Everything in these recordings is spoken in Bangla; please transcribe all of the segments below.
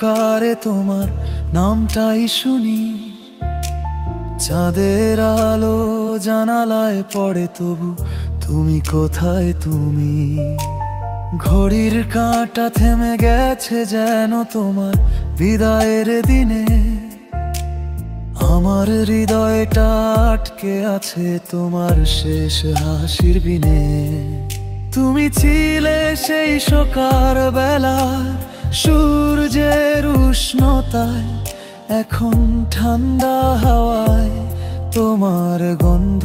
অন্ধকারে তোমার নামটাই শুনি। চাঁদের আলো জানালায় পড়ে, তবু তুমি কোথায় তুমি? ঘড়ির কাঁটা থেমে গেছে যেন তোমার বিদায়ের দিনে। আমার হৃদয়টা আটকে আছে তোমার শেষ হাসির বিনে। তুমি ছিলে সেই সকাল বেলার সূর্যের উষ্ণতায়, এখন ঠান্ডা হাওয়ায় তোমার গন্ধ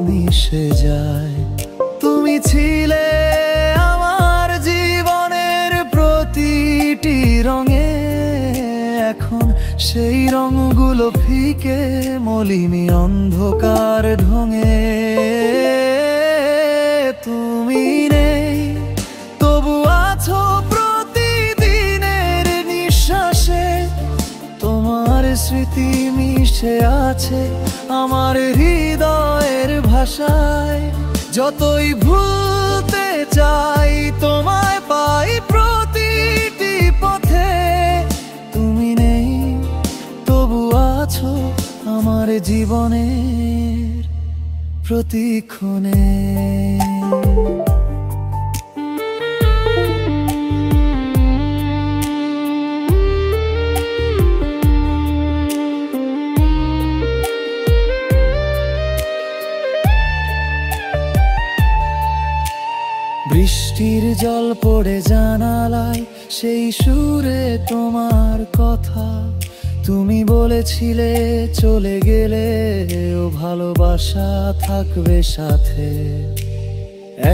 মিশে যায়। তুমি ছিলে আমার জীবনের প্রতিটি রঙে, এখন সেই রঙগুলো ফিকে মলিনী অন্ধকার ঢঙে। তুমি নেই তবু আছো প্রতিদিনের নিঃশ্বাসে, তোমার স্মৃতি মিশে আছে আমার হৃদয়ের ভাষায়। যতই ভুলতে চাই তোমায় পাই প্রতিটি পথে। তুমি নেই তবু আছো আমার জীবনের প্রতিক্ষণে। বৃষ্টির জল পড়ে জানালায়, সেই সুরে তোমার কথা। তুমি বলেছিলে চলে গেলে ও ভালোবাসা থাকবে সাথে।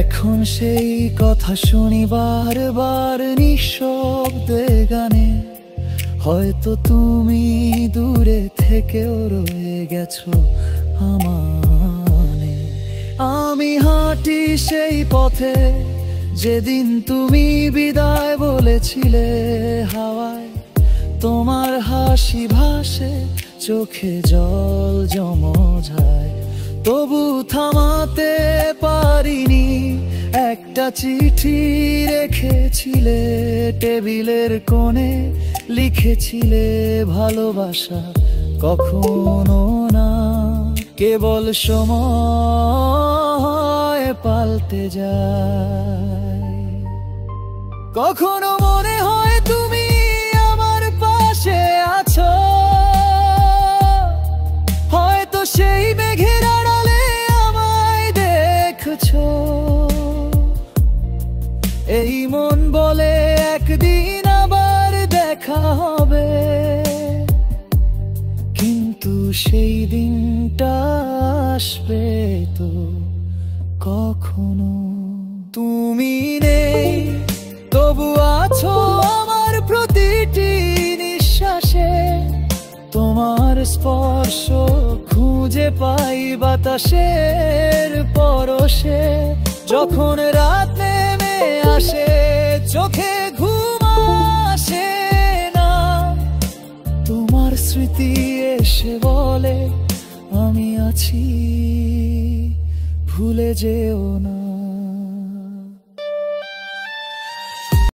এখন সেই কথা শুনি বারবার নিঃশব্দে গানে। হয়তো তুমি দূরে থেকেও রয়ে গেছো আমানে। আমি হাঁটি সেই পথে যেদিন তুমি বিদায় বলেছিলে হাওয়ায়। তোমার হাসি ভাসে, চোখে জল জমঝায়, তবু থামাতে পারিনি। একটা চিঠি রেখেছিলে টেবিলের কোণে, লিখেছিলে ভালোবাসা কখনো না, কেবল সময় পাল্টে যায়। কখনো মনে হয় তুমি আমার পাশে আছো, হয়তো সেই মেঘের আড়ালে আমায় দেখছো। এই মন বলে একদিন আবার দেখা হবে, কিন্তু সেই দিনটা আসবে তো কখনো? তুমি নেই তবু আছো আমার প্রতিটি নিঃশ্বাসে। তোমার স্পর্শ খুঁজে পাই বাতাসের পরশে। যখন রাত নেমে আসে চোখে ঘুম আসে না, তোমার স্মৃতি এসে বলে আমি আছি, ভুলে যেও না।